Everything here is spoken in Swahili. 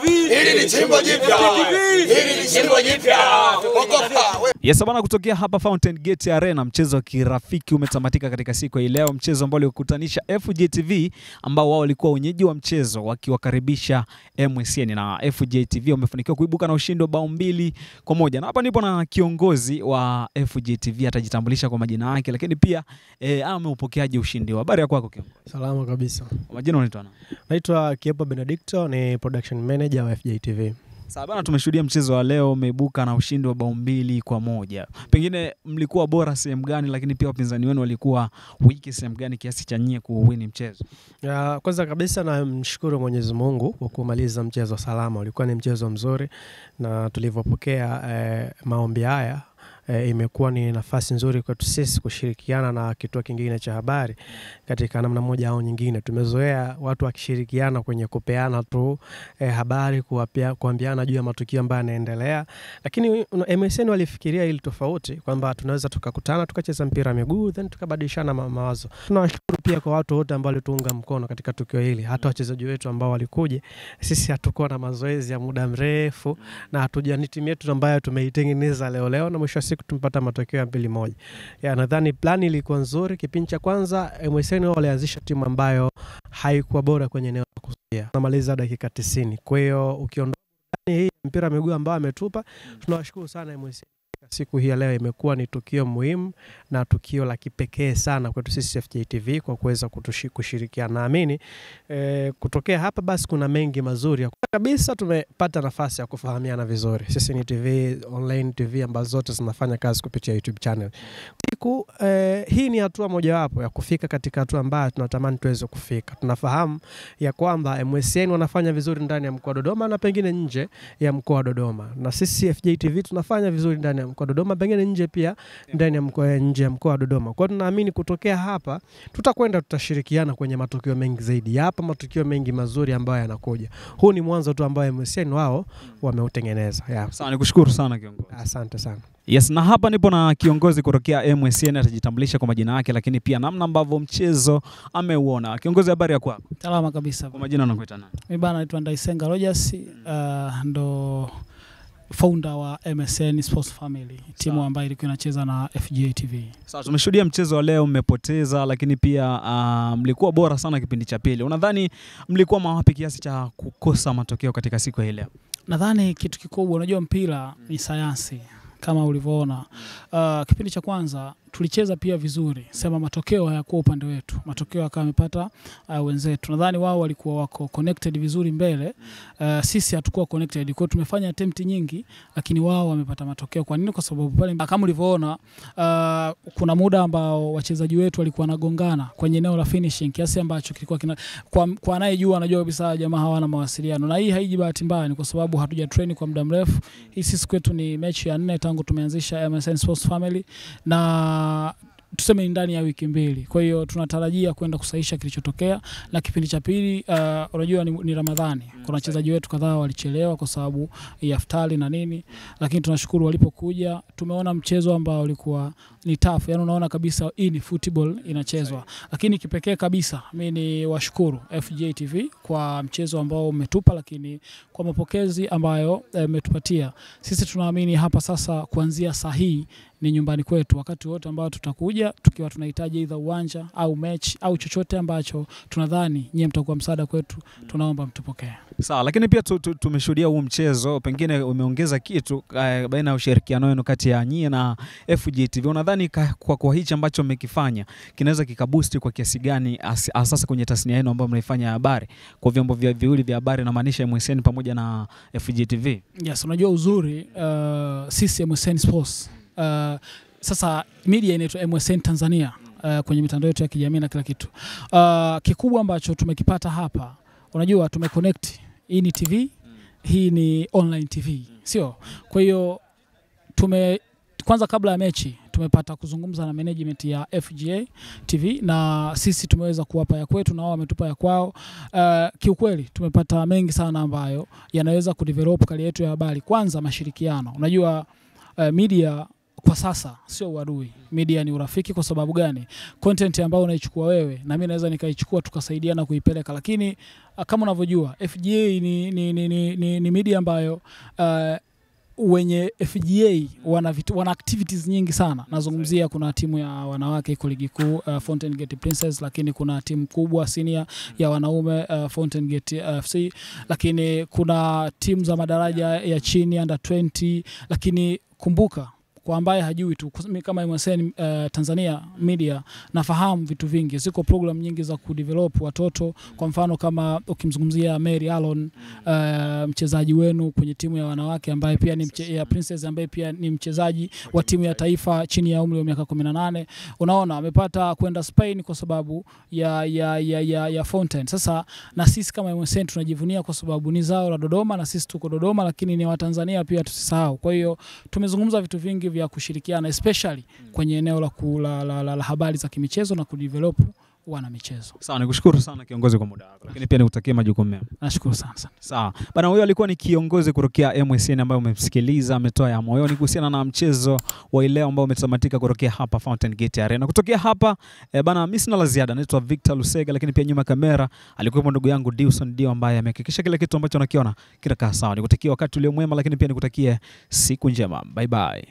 Hili ni chimbo jipya. Hili ni chimbo jipya. Yes bana, kutokea hapa Fountain Gate Arena, mchezo wa kirafiki umetamatika katika siku ya leo, mchezo ambao ulikutanisha FJTV ambao wao walikuwa wenyeji wa mchezo wakiwakaribisha MSN, na FJTV wamefanikiwa kuibuka na ushindi wa bao 2-1. Na hapa nipo na kiongozi wa FJTV, atajitambulisha kwa majina yake, lakini pia ameupokeaje ushindi. Habari yako kiongozi? Salama kabisa. Majina unaitwa nani? Naitwa Kiepo Benedicto, ni production manager wa FJTV. Sawa bana, tumeshuhudia mchezo wa leo umeibuka na ushindi wa bao 2-1. Pengine mlikuwa bora sehemu gani, lakini pia wapinzani wenu walikuwa wiki sehemu gani kiasi cha nyie kuwini mchezo? Kwanza kabisa namshukuru Mwenyezi Mungu kwa kumaliza mchezo salama. Ulikuwa ni mchezo mzuri, na tulivyopokea maombi haya imekuwa ni nafasi nzuri kwetu sisi kushirikiana na kituo kingine cha habari katika namna moja au nyingine. Tumezoea watu wakishirikiana kwenye kupeana tu habari, kuambiana juu ya matukio ambayo yanaendelea, lakini MSN walifikiria ili tofauti kwamba tunaweza tukakutana tukacheza mpira wa miguu then tukabadilishana mawazo. Tunawashukuru pia kwa watu wote ambao walitunga mkono katika tukio hili, hata wachezaji wetu ambao walikuja. Sisi hatukuwa na mazoezi ya muda mrefu na hatujani timu yetu ambayo tumeitengeneza leo na mwisho siku tumepata matokeo ya 2-1. Nadhani plani ilikuwa nzuri. Kipindi cha kwanza MSN walianzisha timu ambayo haikuwa bora kwenye eneo la kuzuia. Tunamaliza dakika 90. Kwa hiyo ukiondoa hii mpira miguu ambao ametupa, tunawashukuru sana MSN. Siku hii leo imekuwa ni tukio muhimu na tukio la kipekee sana kwetu sisi FJTV kwa kuweza kushirikiana. Naamini kutokea hapa basi kuna mengi mazuri. Kabisa tumepata nafasi ya kufahamiana vizuri. Sisi ni TV online, TV ambazo zote zinafanya kazi kupitia YouTube channel. Hii ni hatua mojawapo ya kufika katika hatua ambayo tunatamani tuweze kufika. Tunafahamu ya kwamba MSN wanafanya vizuri ndani ya mkoa wa Dodoma na pengine nje ya mkoa wa Dodoma, na sisi FJTV tunafanya vizuri ndani ya mkoa wa Dodoma, pengine nje pia ndani ya nje ya mkoa wa Dodoma. Kwa hiyo tunaamini kutokea hapa tutashirikiana kwenye matukio mengi zaidi. Hapa matukio mengi mazuri ambayo yanakuja. Huu ni mwanzo tu ambao MSN wao wameutengeneza. Sawa, nikushukuru sana kiongozi. Asante sana. Yes, na hapa nipo na kiongozi kutokea MSN, atajitambulisha kwa majina yake, lakini pia namna ambavyo mchezo ameuona. Kiongozi, habari yako? Salama kabisa. Kwa majina unakuita nani? Mimi bana naitwa Ndaisenga Rogers, ndo founder wa MSN Sports Family, timu ambayo ilikuwa inacheza na FJTV. Sasa tumeshuhudia mchezo wa leo mmepoteza, lakini pia mlikuwa bora sana kipindi cha pili. Unadhani mlikuwa mawapi kiasi cha kukosa matokeo katika siku hii leo? Nadhani kitu kikubwa, unajua mpira ni sayansi kama ulivyoona. Kipindi cha kwanza tulicheza pia vizuri, sema matokeo hayakuwa upande wetu, matokeo akawa amepata wenzetu. Nadhani wao walikuwa wako connected vizuri mbele, sisi hatukuwa connected. Kwa hiyo tumefanya attempt nyingi, lakini wao wamepata matokeo. Kwa nini? Kwa sababu pale kama ulivyoona kuna muda ambao wachezaji wetu walikuwa wanagongana kwenye eneo la finishing, kiasi ambacho kilikuwa kwa anayejua anajua kabisa jamaa hawana mawasiliano. Na hii haiji bahati mbaya, ni kwa sababu hatuja train kwa muda mrefu. Hii sisi kwetu ni mechi ya 4 tangu tumeanzisha MSN Sports Family, na tuseme ndani ya wiki 2. Kwa hiyo tunatarajia kwenda kusahisha kilichotokea. Na kipindi cha pili, unajua ni Ramadhani, kuna wachezaji wetu kadhaa walichelewa kwa sababu ya iftari na nini, lakini tunashukuru walipokuja. Tumeona mchezo ambao ulikuwa ni tough, yani unaona kabisa hii ni football inachezwa. Lakini kipekee kabisa mimi ni washukuru FJTV kwa mchezo ambao umetupa, lakini kwa mapokezi ambayo umetupatia. Sisi tunaamini hapa sasa kuanzia saa hii ni nyumbani kwetu. Wakati wote ambao tutakuja tukiwa tunahitaji either uwanja au match au chochote ambacho tunadhani nyie mtakuwa msaada kwetu, tunaomba mtupokee. Sawa, lakini pia tumeshuhudia huu mchezo pengine umeongeza kitu baina ya ushirikiano wenu kati ya nyie na FJTV. Unadhani kwa hichi ambacho mmekifanya kinaweza kikaboost kwa kiasi gani sasa kwenye tasnia yenu ambayo mnaifanya habari kwa vyombo viwili vya habari, na maanisha MSN pamoja na FJTV? Yes, unajua uzuri sisi MSN Sports sasa media inaitwa MSN Tanzania kwenye mitandao yetu ya kijamii na kila kitu. Kikubwa ambacho tumekipata hapa, unajua tumeconnect. Hii ni TV, hii ni online TV, sio? Kwa hiyo kwanza kabla ya mechi tumepata kuzungumza na management ya FJTV, na sisi tumeweza kuwapa ya kwetu na wao wametupa ya kwao. Kiukweli tumepata mengi sana ambayo yanaweza kudevelop kali yetu ya habari. Kwanza mashirikiano. Unajua media kwa sasa sio uadui. Media ni urafiki. Kwa sababu gani? Content ambayo unaichukua wewe na mimi naweza nikaichukua tukasaidiana kuipeleka. Lakini kama unavyojua FGA ni media ambayo wenye FGA wana activities nyingi sana. Nazungumzia kuna timu ya wanawake iko ligi kuu Fountain Gate Princess, lakini kuna timu kubwa senior ya wanaume Fountain Gate FC, lakini kuna timu za madaraja ya chini under 20. Lakini kumbuka, kwa ambaye hajui tu, kama MSN Tanzania Media nafahamu vitu vingi. Ziko program nyingi za kudevelop watoto. Kwa mfano kama ukimzungumzia Mary Allen, mchezaji wenu kwenye timu ya wanawake ambaye pia ni ya Princess, ambaye pia ni mchezaji wa timu ya taifa chini ya umri wa miaka 18. Unaona amepata kwenda Spain kwa sababu ya Fountain. Sasa na sisi kama MSN tunajivunia kwa sababu ni zao la Dodoma na sisi tuko Dodoma, lakini ni wa Tanzania pia tusisahau. Kwa hiyo tumezungumza vitu vingi vya kushirikiana especially kwenye eneo la habari za kimichezo na kudevelop wana michezo. Sawa, nikushukuru sana kiongozi kwa muda wako, lakini pia nikutakie majukumu mema. Nashukuru sana. Sawa. Bana, huyo alikuwa ni kiongozi kutokea MSN ambaye umemsikiliza, ametoa ya moyoni kuhusiana na mchezo wa leo ambao umetamatika kutokea hapa Fountain Gate Arena. Kutokea hapa bana, mimi sina la ziada. Naitwa Victor Lusega, lakini pia nyuma kamera alikuwa ndugu yangu Dewson Dio ambaye amehakikisha kila kitu ambacho unakiona kinakaa sawa. Nikutakia wakati ule mwema, lakini pia nikutakie siku njema. Bye bye.